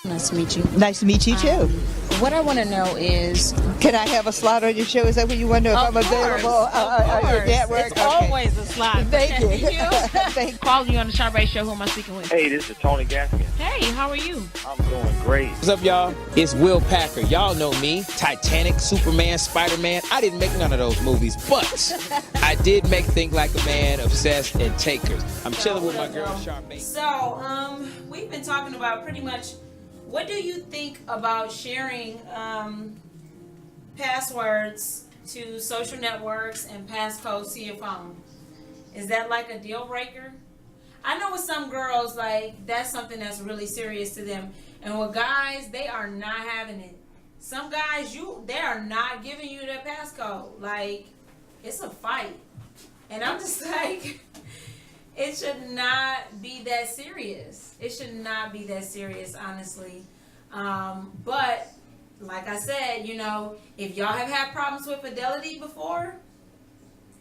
Nice to meet you. Nice to meet you too. What I want to know is, Can I have a slot on your show? Is that what you want to know? If I'm available on your network? It's always a slot. Thank you. Thank you. Calling you on the SHAR Show. Who am I speaking with? Hey, this is Tony Gaskin. Hey, how are you? I'm doing great. What's up, y'all? It's Will Packer. Y'all know me. Titanic, Superman, Spider-Man. I didn't make none of those movies, but I did make Think Like a Man, Obsessed, and Takers. I'm chilling with my girl, SHAR. So, we've been talking about pretty much, what do you think about sharing passwords to social networks and passcodes to your phone? Is that like a deal breaker? I know with some girls, like, that's something that's really serious to them. And with guys, they are not having it. Some guys, they are not giving you their passcode. Like, it's a fight. And I'm just like, it should not be that serious. It should not be that serious, honestly. But like I said, you know, if y'all have had problems with fidelity before,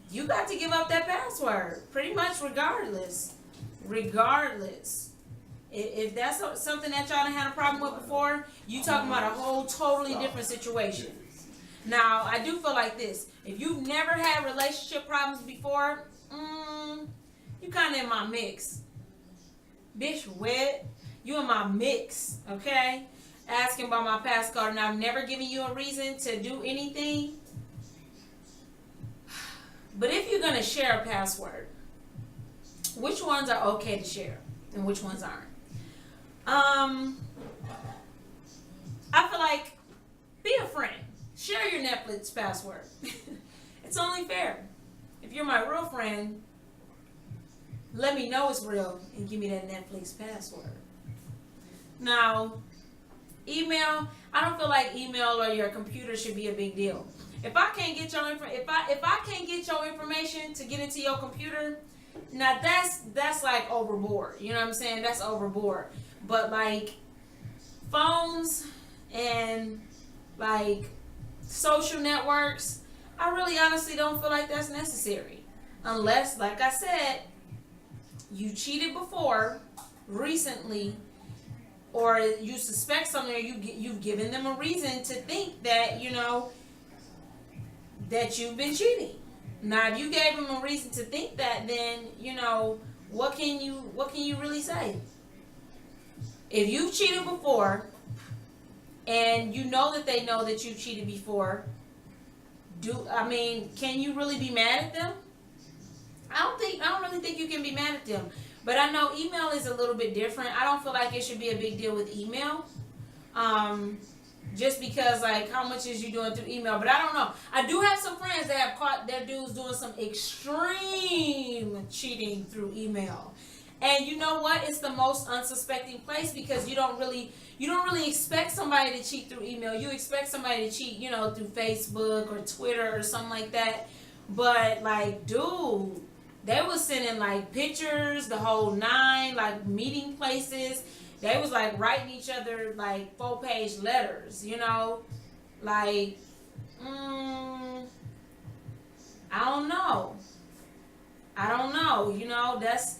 you got to give up that password, pretty much regardless. If that's something that y'all done had a problem with before, you talking about a whole totally different situation. Now, I do feel like this. If you've never had relationship problems before, you kind of in my mix. Bitch, wet. You in my mix, okay? Asking about my passcode and I've never given you a reason to do anything. But if you're going to share a password, which ones are okay to share and which ones aren't? I feel like, be a friend. Share your Netflix password. It's only fair. If you're my real friend, let me know it's real and give me that Netflix password. Now, email, I don't feel like email or your computer should be a big deal. If I can't get your if I can't get your information to get into your computer, now that's like overboard. You know what I'm saying? That's overboard. But like phones and like social networks, I really honestly don't feel like that's necessary. Unless, like I said, you cheated before, recently, or you suspect something, or you've given them a reason to think that, you know, that you've been cheating. Now, if you gave them a reason to think that, then, you know, what can you really say? If you've cheated before, and you know that they know that you cheated before, can you really be mad at them? I don't really think you can be mad at them. But I know email is a little bit different. I don't feel like it should be a big deal with email. Just because, like, how much is you doing through email? But I don't know. I do have some friends that have caught their dudes doing some extreme cheating through email. And you know what? It's the most unsuspecting place because you don't really expect somebody to cheat through email. You expect somebody to cheat, you know, through Facebook or Twitter or something like that. But like, dude, they was sending like pictures, the whole nine, like meeting places. They was like writing each other like 4-page letters, you know, like, I don't know, you know, that's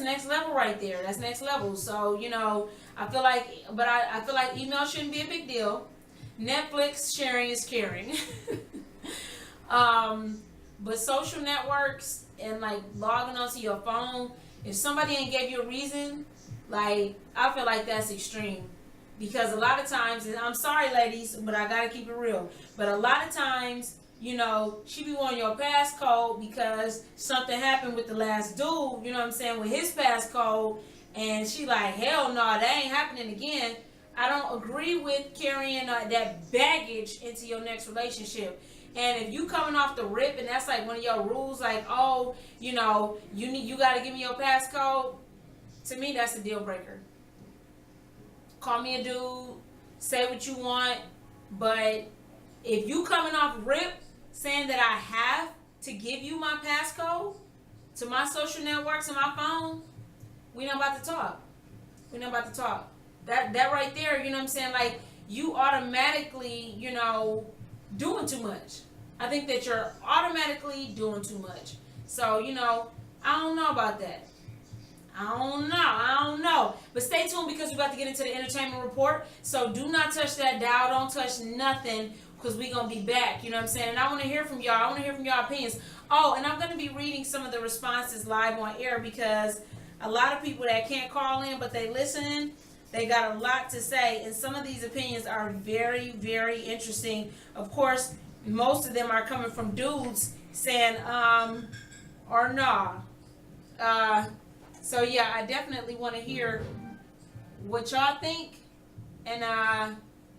next level right there. That's next level. So, you know, I feel like email shouldn't be a big deal. Netflix sharing is caring. But social networks and like logging onto your phone, if somebody ain't gave you a reason, like, I feel like that's extreme. Because a lot of times, and I'm sorry ladies, but I gotta keep it real, but a lot of times, you know, she be wanting your passcode because something happened with the last dude, you know what I'm saying, with his passcode, and she like, hell no, that ain't happening again. I don't agree with carrying that baggage into your next relationship. And if you coming off the rip and that's like one of your rules, like, oh, you know, you got to give me your passcode, to me that's a deal breaker. Call me a dude, say what you want, but if you coming off rip saying that I have to give you my passcode to my social networks and my phone, we not about to talk. That right there, you know what I'm saying? Like, you automatically, you know, doing too much. I think that you're automatically doing too much. So, you know, I don't know about that. I don't know. But stay tuned because we're about to get into the entertainment report. So do not touch that dial. Don't touch nothing because we're going to be back. You know what I'm saying? And I want to hear from y'all. I want to hear from y'all opinions. Oh, and I'm going to be reading some of the responses live on air because a lot of people that can't call in but they listening, they got a lot to say. And some of these opinions are very, very interesting. Of course, most of them are coming from dudes saying, or nah. So yeah, I definitely want to hear what y'all think, and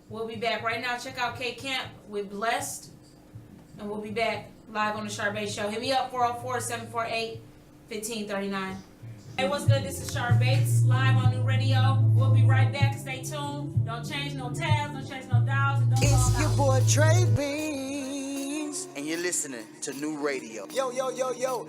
we'll be back right now. Check out K Camp with Blessed, and we'll be back live on the SHAR Bates Show. Hit me up 404-748-1539. Hey, what's good? This is SHAR Bates live on NuRadio. We'll be right back. Stay tuned. Don't change no tabs. Don't change no dials. And don't it's your boy Trey Beans, and you're listening to NuRadio. Yo,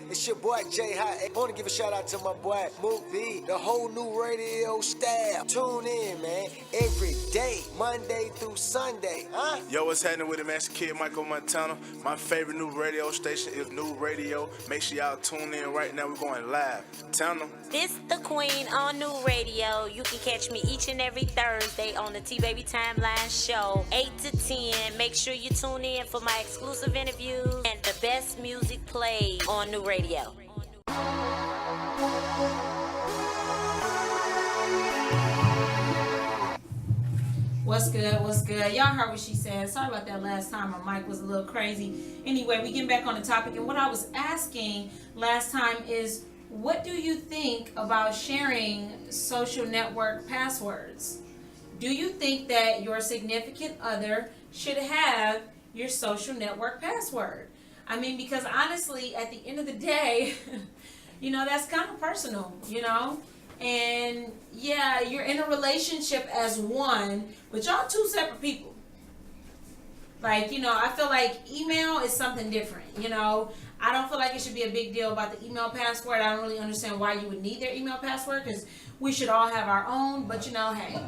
it's your boy Jay High. I want to give a shout out to my boy Mook B, the whole NuRadio staff. Tune in, man, every day, Monday through Sunday. Huh? Yo, what's happening with it, man? It's Kid Michael Montana. My favorite new radio station is NuRadio. Make sure y'all tune in right now. We're going live. Tell them. This the Queen on NuRadio. You can catch me each and every Thursday on the T-Baby Timeline Show, 8 to 10. Make sure you tune in for my exclusive interviews and the best music played on NuRadio. What's good? What's good? Y'all heard what she said. Sorry about that last time. My mic was a little crazy. Anyway, we getting back on the topic. And what I was asking last time is, what do you think about sharing social network passwords? Do you think that your significant other should have your social network password? I mean, because honestly, at the end of the day, that's kind of personal, And yeah, you're in a relationship as one, but y'all two separate people. Like, I feel like email is something different, I don't feel like it should be a big deal about the email password. I don't really understand why you would need their email password because we should all have our own, but hey.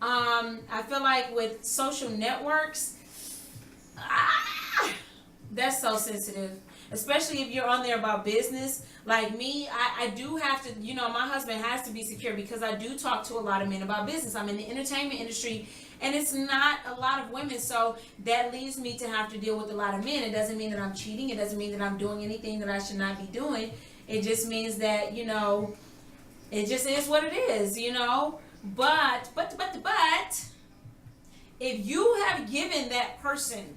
I feel like with social networks, that's so sensitive. Especially if you're on there about business. Like me, I do have to, my husband has to be secure because I do talk to a lot of men about business. I'm in the entertainment industry and it's not a lot of women. So that leaves me to have to deal with a lot of men. It doesn't mean that I'm cheating. It doesn't mean that I'm doing anything that I should not be doing. It just means that, it just is what it is, But, if you have given that person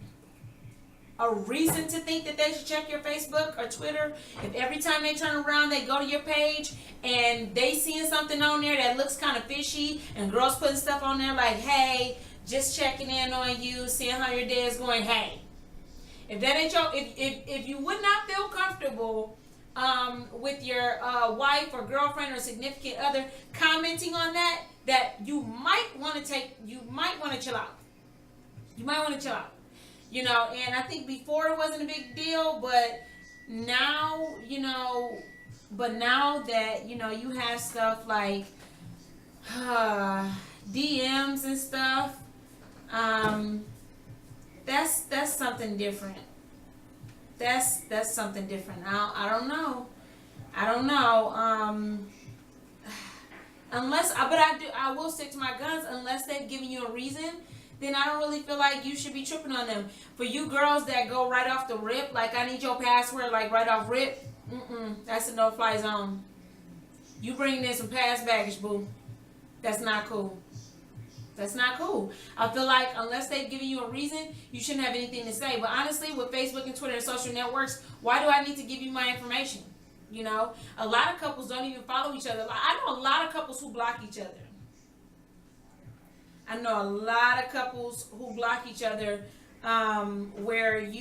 a reason to think that they should check your Facebook or Twitter, if every time they turn around they go to your page and they seeing something on there that looks kind of fishy and girls putting stuff on there like, hey, just checking in on you, seeing how your day is going, hey, if that ain't your, if you would not feel comfortable with your wife or girlfriend or significant other commenting on that you might want to chill out. You might want to chill out. And I think before it wasn't a big deal, but now, that, you have stuff like DMs and stuff, that's something different. That's something different. I don't know. I will stick to my guns unless they've given you a reason. Then I don't really feel like you should be tripping on them. For you girls that go right off the rip, like I need your password, like right off rip, that's a no-fly zone. You bringing in some past baggage, boo. That's not cool. That's not cool. I feel like unless they've given you a reason, you shouldn't have anything to say. But honestly, with Facebook and Twitter and social networks, why do I need to give you my information? A lot of couples don't even follow each other. I know a lot of couples who block each other. I know a lot of couples who block each other, where they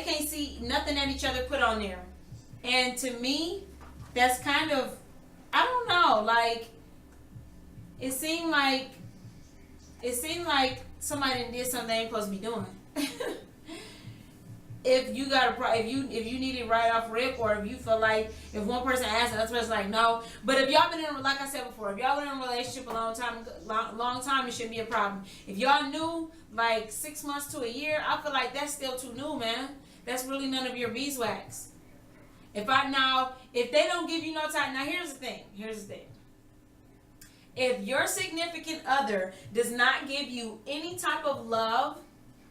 can't see nothing that each other put on there. And to me, that's kind of, I don't know, like, it seemed like somebody did something they ain't supposed to be doing. If you need it right off rip, or if you feel like if one person asks, the other person's like no. But if y'all been in, like I said before, if y'all been in a relationship a long time, it shouldn't be a problem. If y'all knew like 6 months to a year, I feel like that's still too new, man. That's really none of your beeswax. If they don't give you no time, now here's the thing. If your significant other does not give you any type of love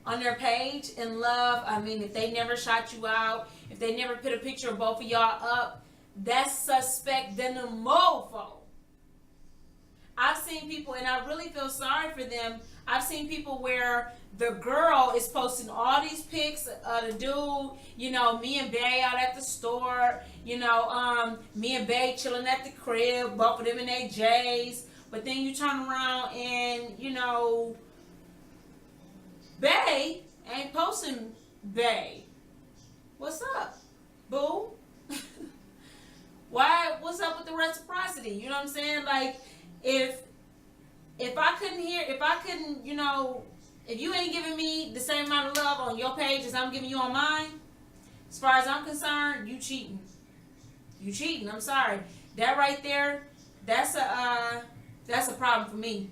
on their page, and love, I mean, if they never shot you out, if they never put a picture of both of y'all up, that's suspect than a mofo. I've seen people, and I really feel sorry for them. I've seen people where the girl is posting all these pics of the dude, you know, me and Bae out at the store, you know, me and Bae chilling at the crib, both of them in their J's. But then you turn around and, you know, Bae ain't posting Bae. What's up, boo? Why? What's up with the reciprocity? You know what I'm saying? Like, if I couldn't, you know, if you ain't giving me the same amount of love on your page as I'm giving you on mine, as far as I'm concerned, you cheating. You cheating. I'm sorry. That right there, that's a problem for me.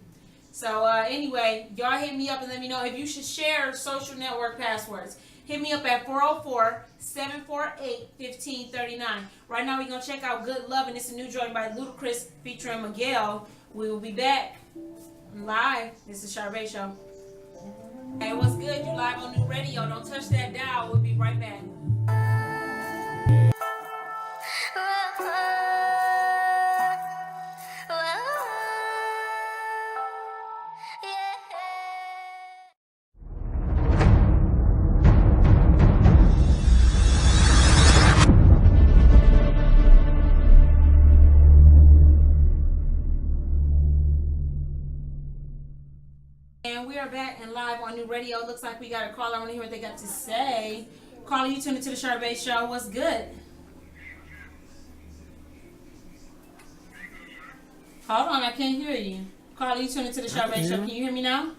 So anyway, y'all hit me up and let me know if you should share social network passwords. Hit me up at 404-748-1539. Right now we're going to check out Good Love, and it's a new joint by Ludacris featuring Miguel. We will be back live. This is SHAR Show. Hey, what's good? You live on NuRadio. Don't touch that dial. We'll be right back. We are back and live on NuRadio. Looks like we got a caller. I want to hear what they got to say. Caller, you tuned into the SHAR Show. What's good? Hold on, I can't hear you. Caller, you tuned into the SHAR Show. Can you hear me now?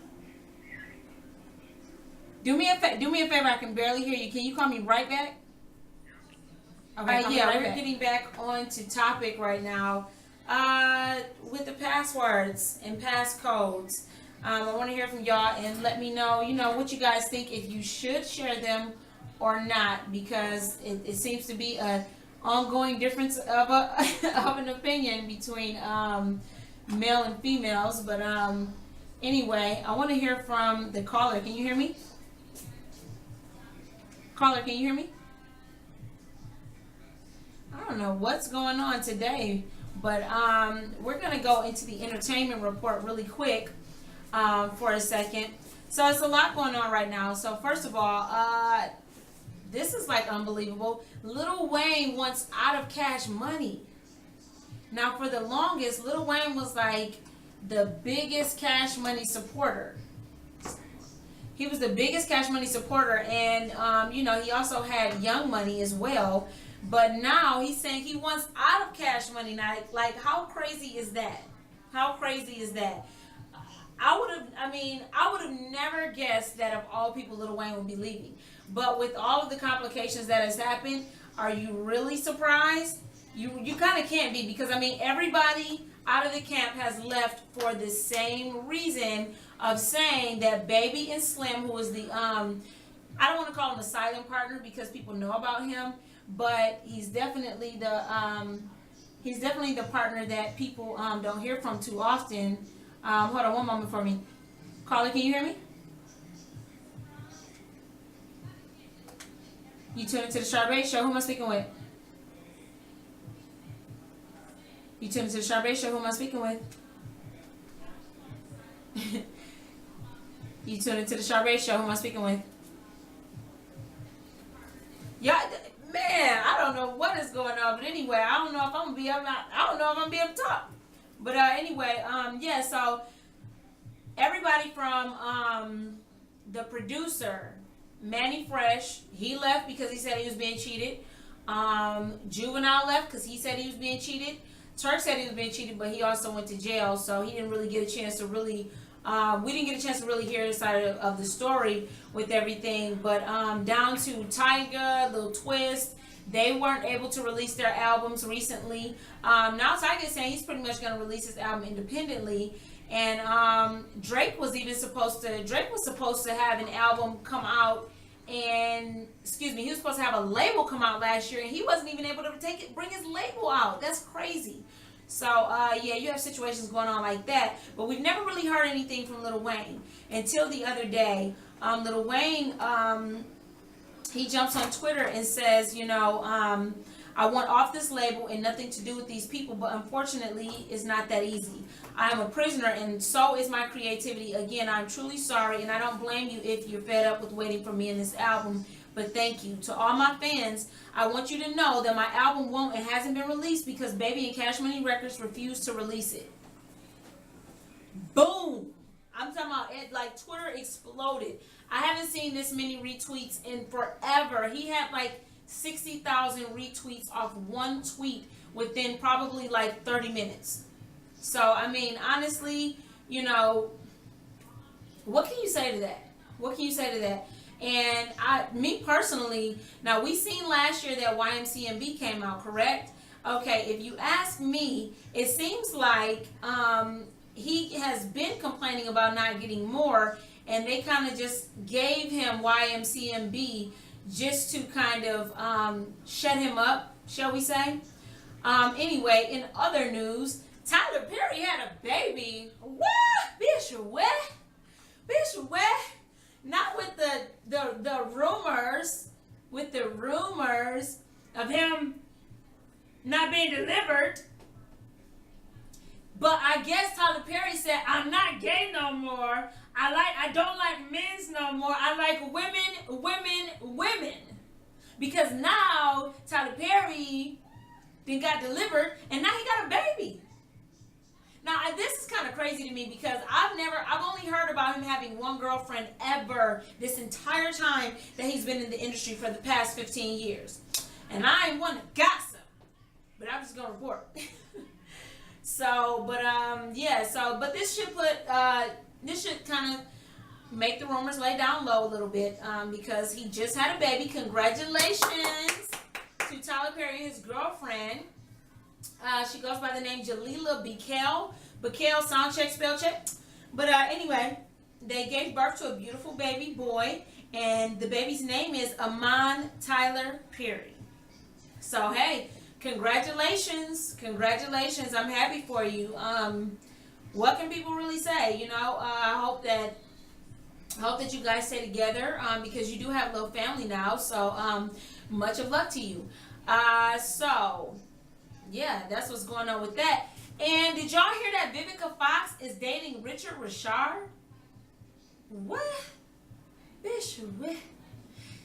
Do me a favor. I can barely hear you. Can you call me right back? Okay, we're getting back on to topic right now with the passwords and passcodes. I want to hear from y'all and let me know, you know, what you guys think, if you should share them or not, because it seems to be an ongoing difference of an opinion between male and females. But anyway, I want to hear from the caller. Can you hear me? Caller, can you hear me? I don't know what's going on today, but we're going to go into the entertainment report really quick. For a second. So it's a lot going on right now. So first of all, this is like unbelievable. Lil Wayne wants out of Cash Money. Now for the longest, Lil Wayne was like the biggest Cash Money supporter. He was the biggest Cash Money supporter, and you know, he also had Young Money as well. But now he's saying he wants out of Cash Money. Now, like, how crazy is that? How crazy is that? I would have never guessed that of all people, Lil Wayne would be leaving. But with all of the complications that has happened, are you really surprised? You kind of can't be, because I mean, everybody out of the camp has left for the same reason of saying that Baby and Slim, who is the I don't want to call him the silent partner because people know about him, but he's definitely the partner that people don't hear from too often. Hold on one moment for me. Caller, can you hear me? You tuned into the SHAR Show. Who am I speaking with? You tuned into the SHAR Show. Who am I speaking with? You tuned into the SHAR Show. Who am I speaking with? Yeah, man, I don't know what is going on, but anyway, I don't know if I'm gonna be able to talk. But anyway, yeah, so everybody from the producer, Manny Fresh, he left because he said he was being cheated. Juvenile left because he said he was being cheated. Turk said he was being cheated, but he also went to jail, so he didn't really get a chance to really, we didn't get a chance to really hear his side of the story with everything. But down to Tyga, Lil Twist, they weren't able to release their albums recently. Now Tyga is saying he's pretty much going to release his album independently. And Drake was supposed to have an album come out and he was supposed to have a label come out last year, and he wasn't even able to bring his label out. That's crazy. So, yeah, you have situations going on like that. But we've never really heard anything from Lil Wayne until the other day. Lil Wayne, he jumps on Twitter and says, I want off this label and nothing to do with these people, but unfortunately, it's not that easy. I am a prisoner, and so is my creativity. Again, I'm truly sorry, and I don't blame you if you're fed up with waiting for me in this album. But thank you. To all my fans, I want you to know that my album won't and hasn't been released because Baby and Cash Money Records refused to release it. Boom! I'm talking about it, like Twitter exploded. I haven't seen this many retweets in forever. He had like 60,000 retweets off one tweet within probably like 30 minutes. So, I mean, honestly, what can you say to that? What can you say to that? And me personally, now we seen last year that YMCMB came out, correct? Okay, if you ask me, it seems like he has been complaining about not getting more, and they kind of just gave him YMCMB just to kind of shut him up, shall we say? Anyway, in other news, Tyler Perry had a baby. What? Bitch, what? Bitch, what? Not with the rumors of him not being delivered. But I guess Tyler Perry said, I'm not gay no more. I don't like men's no more. I like women. Because now Tyler Perry then got delivered and now he got a baby. Now, this is kind of crazy to me because I've only heard about him having one girlfriend ever this entire time that he's been in the industry for the past 15 years. And I ain't one to gossip, but I'm just going to report. But this should kind of make the rumors lay down low a little bit because he just had a baby. Congratulations to Tyler Perry and his girlfriend. She goes by the name Jalila Bikel. Bikel, sound check, spell check. But anyway, they gave birth to a beautiful baby boy, and the baby's name is Amon Tyler Perry. So, hey, congratulations. Congratulations. I'm happy for you. What can people really say? I hope that you guys stay together because you do have a little family now. So, much of luck to you. Yeah, that's what's going on with that. And did y'all hear that Vivica Fox is dating Richard Rashard? What? Bitch, what?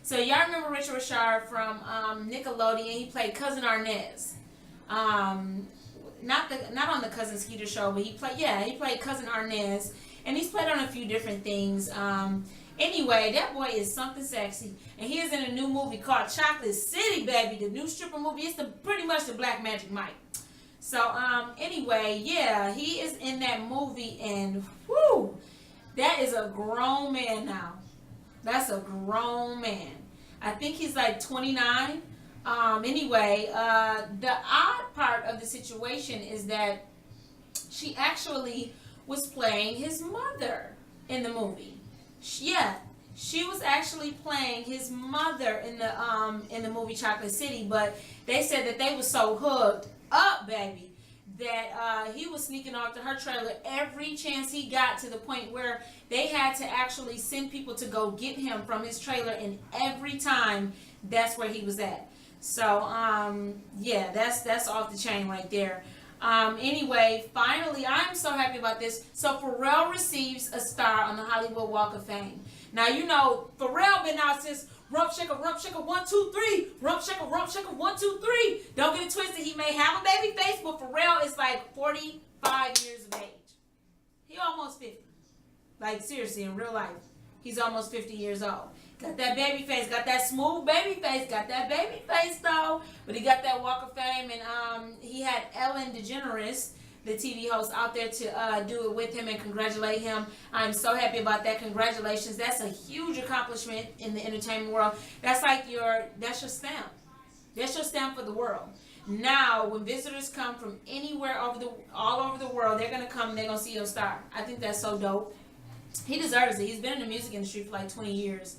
So y'all remember Richard Rashard from Nickelodeon? He played Cousin Arnez. Not on the Cousin Skeeter show, but he played Cousin Arnez, and he's played on a few different things. Anyway, that boy is something sexy, and he is in a new movie called Chocolate City, baby, the new stripper movie. It's pretty much the Black Magic Mike. So, anyway, yeah, he is in that movie, and whoo, that is a grown man now. That's a grown man. I think he's like 29. Anyway, the odd part of the situation is that she actually was playing his mother in the movie. She was actually playing his mother in the movie Chocolate City, but they said that they were so hooked up, baby, that he was sneaking off to her trailer every chance he got, to the point where they had to actually send people to go get him from his trailer, and every time that's where he was at. So yeah, that's off the chain right there. Anyway, finally, I'm so happy about this. So Pharrell receives a star on the Hollywood Walk of Fame. Now, Pharrell been out since Rump Shaker 1 2 3. Rump Shaker 1 2 3. Don't get it twisted. He may have a baby face, but Pharrell is like 45 years of age. He almost 50. Like, seriously, in real life, he's almost 50 years old. Got that baby face, got that smooth baby face, got that baby face though. But he got that Walk of Fame, and he had Ellen DeGeneres, the TV host, out there to do it with him and congratulate him. I'm so happy about that. Congratulations. That's a huge accomplishment in the entertainment world. That's your stamp. That's your stamp for the world. Now, when visitors come from anywhere all over the world, they're gonna come and they're gonna see your star. I think that's so dope. He deserves it. He's been in the music industry for like 20 years.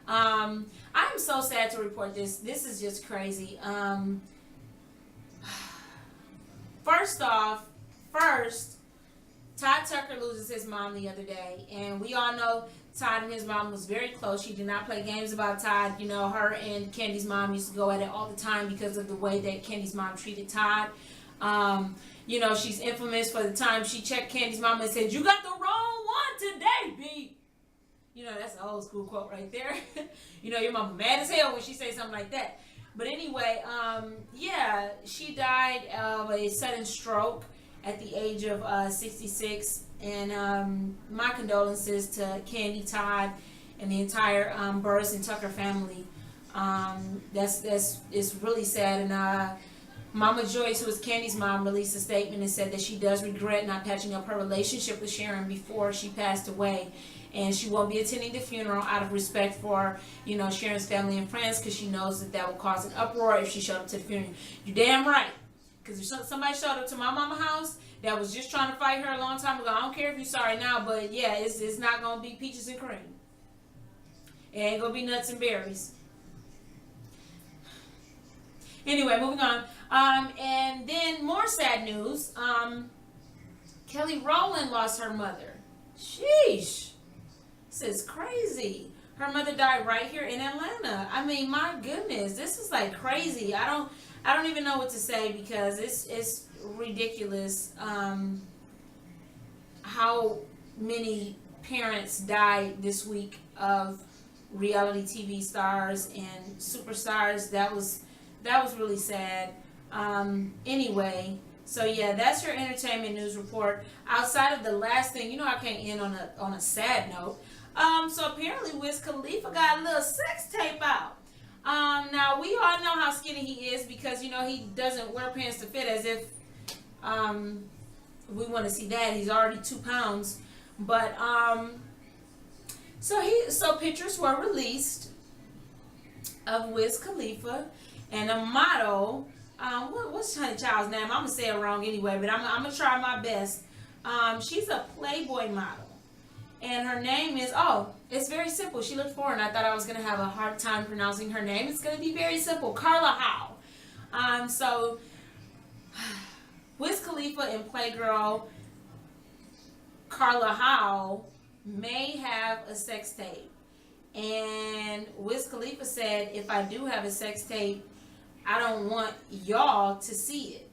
I am so sad to report this. This is just crazy. First, Todd Tucker loses his mom the other day, and we all know Todd and his mom was very close. She did not play games about Todd. You know, her and Candy's mom used to go at it all the time because of the way that Candy's mom treated Todd. You know, she's infamous for the time she checked Candy's mom and said, "You got the wrong one today, B." You know, that's an old school quote right there. You know, your mama mad as hell when she says something like that. But anyway, yeah, she died of a sudden stroke at the age of 66. And my condolences to Candy, Todd, and the entire Burris and Tucker family. It's really sad. And Mama Joyce, who was Candy's mom, released a statement and said that she does regret not patching up her relationship with Sharon before she passed away. And she won't be attending the funeral out of respect for, you know, Sharon's family and friends, because she knows that that will cause an uproar if she showed up to the funeral. You're damn right. Because if somebody showed up to my mama's house that was just trying to fight her a long time ago, I don't care if you're sorry now, but yeah, it's not going to be peaches and cream. It ain't going to be nuts and berries. Anyway, moving on. And then more sad news. Kelly Rowland lost her mother. Sheesh. This is crazy. Her mother died right here in Atlanta. I mean, my goodness, this is like crazy. I don't even know what to say, because it's ridiculous how many parents died this week of reality TV stars and superstars. That was really sad. Anyway, so yeah, that's your entertainment news report. Outside of the last thing, you know, I can't end on a sad note. So apparently Wiz Khalifa got a little sex tape out. Now we all know how skinny he is, because, you know, he doesn't wear pants to fit, as if we want to see that. He's already 2 pounds. But so pictures were released of Wiz Khalifa and a model. What's Honey Child's name? I'm gonna say it wrong anyway, but I'm gonna try my best. She's a Playboy model. And her name is, it's very simple. She looked foreign. I thought I was going to have a hard time pronouncing her name. It's going to be very simple. Carla Howe. So, Wiz Khalifa and Playgirl Carla Howe may have a sex tape. And Wiz Khalifa said, if I do have a sex tape, I don't want y'all to see it.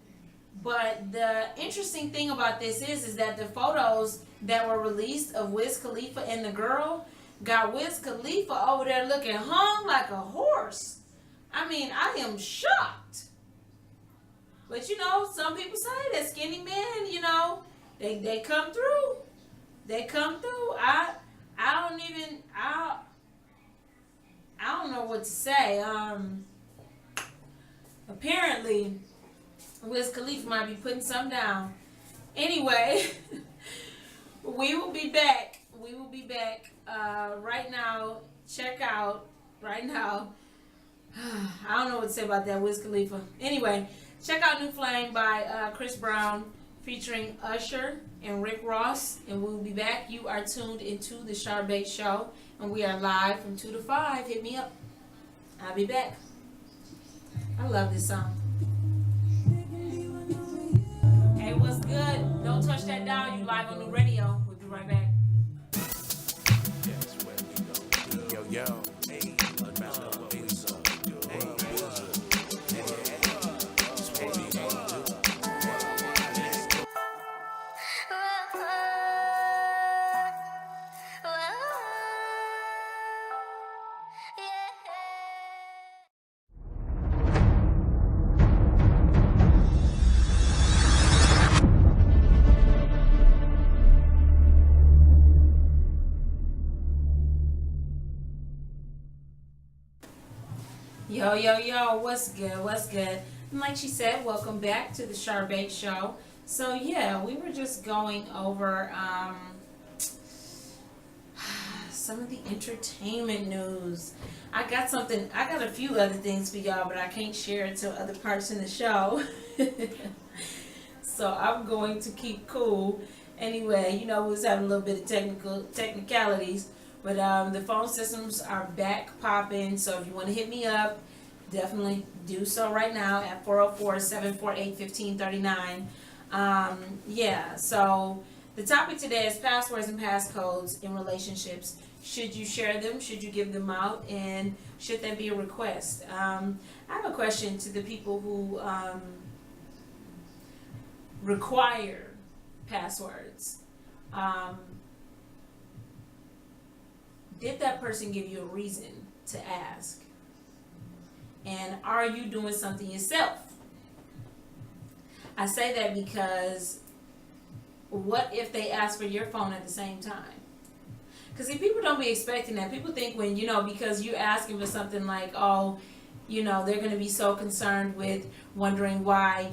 But the interesting thing about this is that the photos that were released of Wiz Khalifa and the girl got Wiz Khalifa over there looking hung like a horse. I mean, I am shocked. But you know, some people say that skinny men, you know, they come through. They come through. I don't know what to say. Apparently Wiz Khalifa might be putting some down. Anyway, we will be back. Right now, check out. Right now, I don't know what to say about that, Wiz Khalifa. Anyway, check out New Flame by Chris Brown featuring Usher and Rick Ross. And we'll be back. You are tuned into the SHAR BATES Show. And we are live from 2 to 5. Hit me up. I'll be back. I love this song. Hey, what's good? Don't touch that dial. You live on NuRadio. We'll be right back. Yo, yo. Hey, Yo, what's good? And like she said, welcome back to the SHAR BATES Show. So yeah, we were just going over some of the entertainment news. I got a few other things for y'all, but I can't share it to other parts in the show. So I'm going to keep cool. Anyway, you know, we was having a little bit of technicalities. But the phone systems are back popping, so if you want to hit me up, definitely do so right now at 404-748-1539. Yeah, so the topic today is passwords and passcodes in relationships. Should you share them? Should you give them out? And should that be a request? I have a question to the people who require passwords. Did that person give you a reason to ask? And are you doing something yourself? I say that because what if they ask for your phone at the same time? Because see, people don't be expecting that. People think when, because you're asking for something like, oh, they're going to be so concerned with wondering why,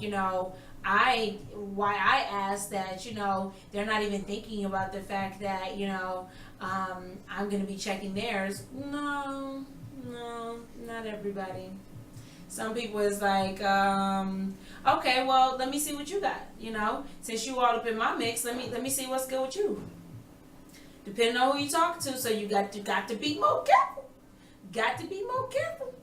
I asked that, they're not even thinking about the fact that, I'm going to be checking theirs. No, not everybody. Some people is like, okay, well, let me see what you got, since you all up in my mix, let me see what's good with you. Depending on who you talk to, so you got to be more careful. Got to be more careful.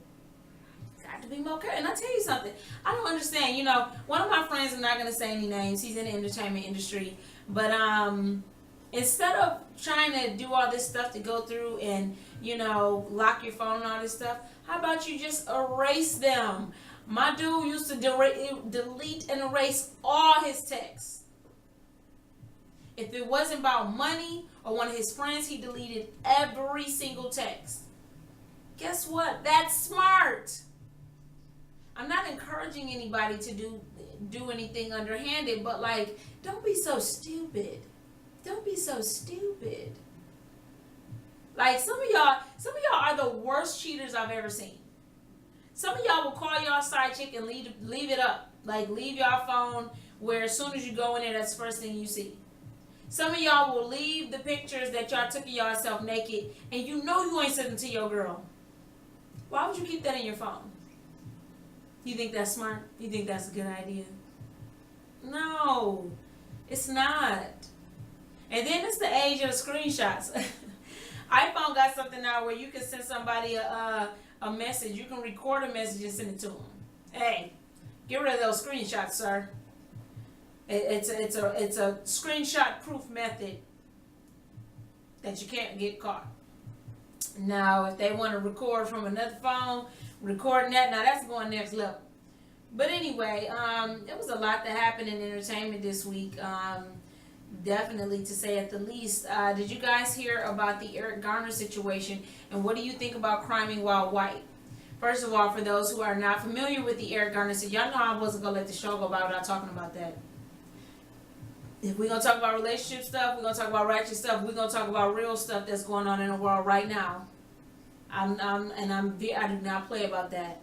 And I'll tell you something. I don't understand. One of my friends, I'm not going to say any names, he's in the entertainment industry. But instead of trying to do all this stuff to go through and, lock your phone and all this stuff, how about you just erase them? My dude used to delete and erase all his texts. If it wasn't about money or one of his friends, he deleted every single text. Guess what? That's smart. I'm not encouraging anybody to do anything underhanded, but don't be so stupid. Don't be so stupid. Like some of y'all are the worst cheaters I've ever seen. Some of y'all will call y'all side chick and leave it up. Like leave y'all phone where as soon as you go in there, that's the first thing you see. Some of y'all will leave the pictures that y'all took of yourself naked and you ain't sent them to your girl. Why would you keep that in your phone? You think that's smart? You think that's a good idea? No, it's not. And then it's the age of the screenshots. iPhone got something now where you can send somebody a message. You can record a message and send it to them. Hey, get rid of those screenshots, sir. It's a screenshot proof method that you can't get caught. Now, if they want to record from another phone, recording that, now that's going next level. But anyway, it was a lot that happened in entertainment this week. Definitely, to say at the least. Did you guys hear about the Eric Garner situation? And what do you think about criming while white? First of all, for those who are not familiar with the Eric Garner situation, y'all know I wasn't going to let the show go by without talking about that. If we're going to talk about relationship stuff, we're going to talk about ratchet stuff, we're going to talk about real stuff that's going on in the world right now. I do not play about that.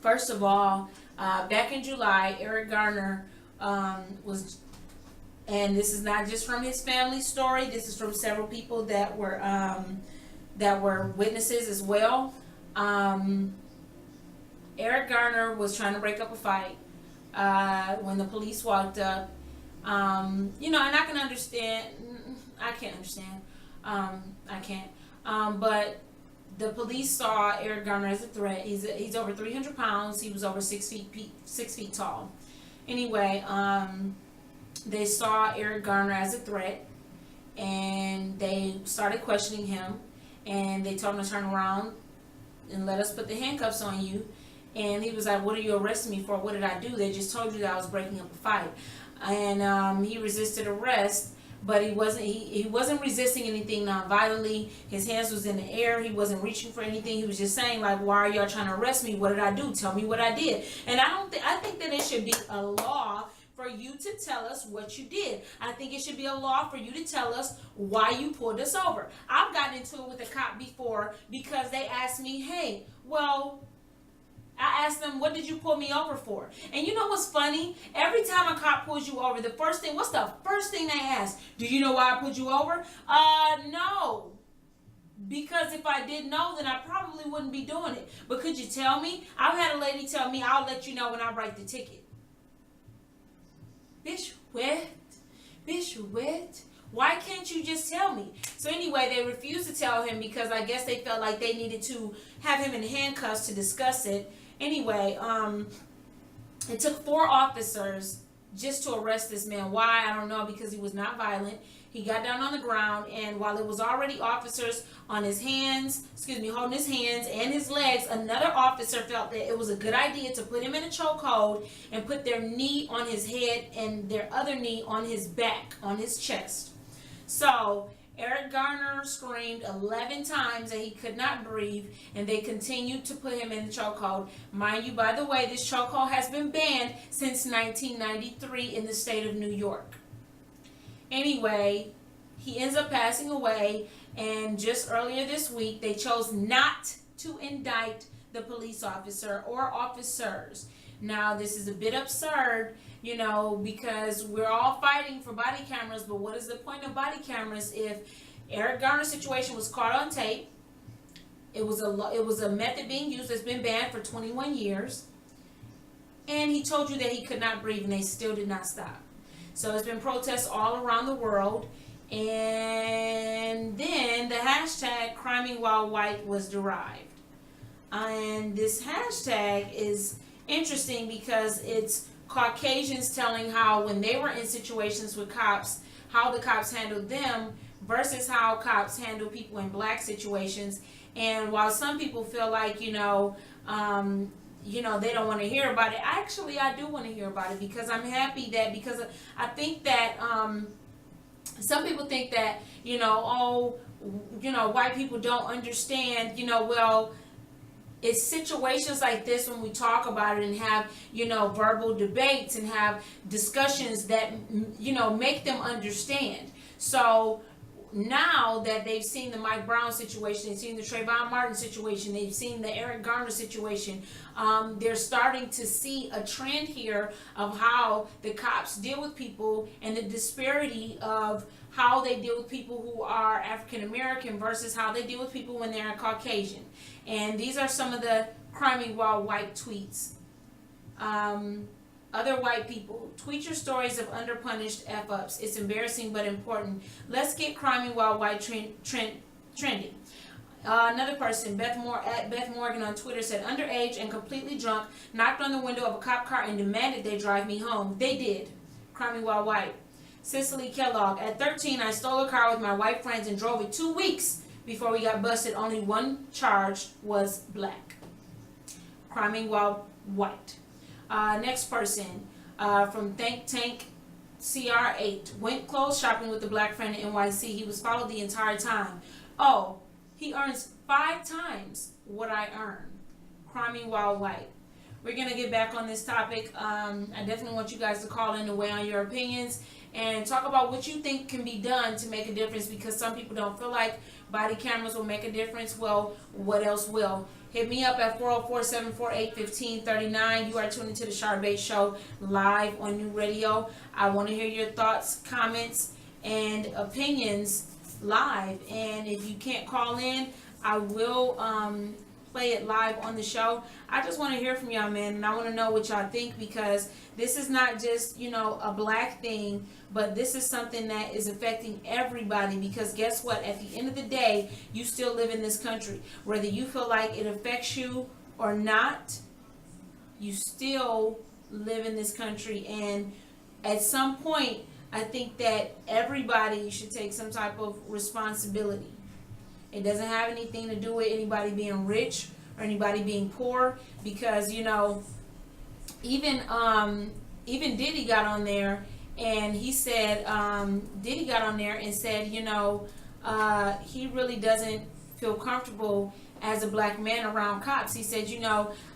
First of all, back in July, Eric Garner was, and this is not just from his family story, this is from several people that were witnesses as well. Eric Garner was trying to break up a fight when the police walked up. And I can understand. I can't understand. I can't. But the police saw Eric Garner as a threat. He's over 300 pounds. He was over 6 feet tall. Anyway, they saw Eric Garner as a threat, and they started questioning him. And they told him to turn around and let us put the handcuffs on you. And he was like, "What are you arresting me for? What did I do? They just told you that I was breaking up a fight." And he resisted arrest. But he wasn't resisting anything non-violently. His hands was in the air. He wasn't reaching for anything. He was just saying, like, "Why are y'all trying to arrest me? What did I do? Tell me what I did." And I think that it should be a law for you to tell us what you did. I think it should be a law for you to tell us why you pulled us over. I've gotten into it with a cop before because they asked me, "Hey, well," I asked them, "What did you pull me over for?" And you know what's funny? Every time a cop pulls you over, what's the first thing they ask? "Do you know why I pulled you over?" No. Because if I did know, then I probably wouldn't be doing it. But could you tell me? I've had a lady tell me, "I'll let you know when I write the ticket." Bitch, what? Bitch, what? Why can't you just tell me? So anyway, they refused to tell him because I guess they felt like they needed to have him in handcuffs to discuss it. Anyway, it took 4 officers just to arrest this man. Why? I don't know, because he was not violent. He got down on the ground, and while it was already officers on his hands, holding his hands and his legs, another officer felt that it was a good idea to put him in a chokehold and put their knee on his head and their other knee on his back, on his chest. So Eric Garner screamed 11 times that he could not breathe, and they continued to put him in the chokehold. Mind you, by the way, this chokehold has been banned since 1993 in the state of New York. Anyway, he ends up passing away, and just earlier this week, they chose not to indict the police officer or officers. Now, this is a bit absurd, you know, because we're all fighting for body cameras, but what is the point of body cameras if Eric Garner's situation was caught on tape? It was a method being used that's been banned for 21 years, and he told you that he could not breathe, and they still did not stop. So it's been protests all around the world, and then the hashtag Criming While White was derived. And this hashtag is interesting because it's Caucasians telling how when they were in situations with cops, how the cops handled them versus how cops handle people in black situations. And while some people feel like, they don't want to hear about it. Actually, I do want to hear about it because I'm happy that, because I think that some people think that, white people don't understand, well, it's situations like this when we talk about it and have, verbal debates and have discussions that, make them understand. So now that they've seen the Mike Brown situation, they've seen the Trayvon Martin situation, they've seen the Eric Garner situation, they're starting to see a trend here of how the cops deal with people and the disparity of how they deal with people who are African American versus how they deal with people when they're Caucasian. And these are some of the Criming While White tweets. Other white people, tweet your stories of underpunished F-ups. It's embarrassing but important. Let's get Criming While White trending. Another person, Beth Morgan on Twitter, said, underage and completely drunk, knocked on the window of a cop car and demanded they drive me home. They did. Criming While White. Cicely Kellogg, at 13, I stole a car with my white friends and drove it 2 weeks before we got busted. Only one charge was black. Criming While White. Next person, from Think Tank CR8, went clothes shopping with the black friend in NYC. He was followed the entire time. Oh, he earns 5 times what I earn. Criming While White. We're going to get back on this topic. I definitely want you guys to call in and weigh on your opinions and talk about what you think can be done to make a difference, because some people don't feel like body cameras will make a difference. Well, what else will? Hit me up at 404-748-1539. You are tuned into the SHAR BATES Show live on NuRadio. I want to hear your thoughts, comments, and opinions live. And if you can't call in, I will play it live on the show. I just want to hear from y'all, man, and I want to know what y'all think, because this is not just, a black thing, but this is something that is affecting everybody, because guess what? At the end of the day, you still live in this country. Whether you feel like it affects you or not, you still live in this country. And at some point, I think that everybody should take some type of responsibility. It doesn't have anything to do with anybody being rich or anybody being poor, because even Diddy got on there and he said he really doesn't feel comfortable as a black man around cops. He said,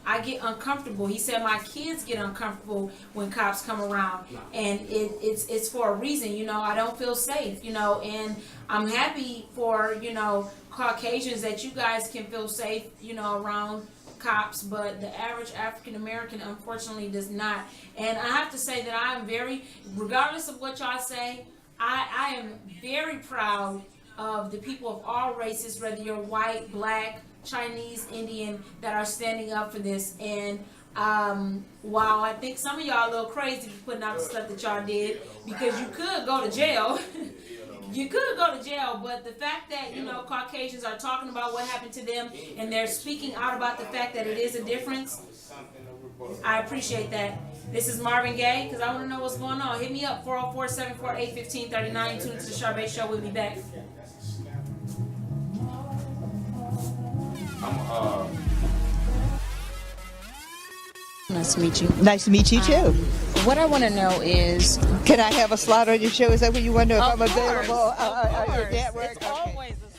I get uncomfortable. He said my kids get uncomfortable when cops come around, and it's for a reason. I don't feel safe. And I'm happy for Caucasians that you guys can feel safe around cops, but the average African American unfortunately does not. And I have to say that I am regardless of what y'all say, I am very proud of the people of all races, whether you're white, black, Chinese, Indian, that are standing up for this. And while I think some of y'all a little crazy for putting out the stuff that y'all did, because you could go to jail, You could go to jail, but the fact that, you know, Caucasians are talking about what happened to them and they're speaking out about the fact that it is a difference, I appreciate that. This is Marvin Gaye, because I want to know what's going on. Hit me up, 404-748-1539. Tune into the SHAR Show. We'll be back. Nice to meet you. Nice to meet you too. What I want to know is, Can I have a slot on your show? Is that what you want to know? If I'm Of available course, on your network? It's always a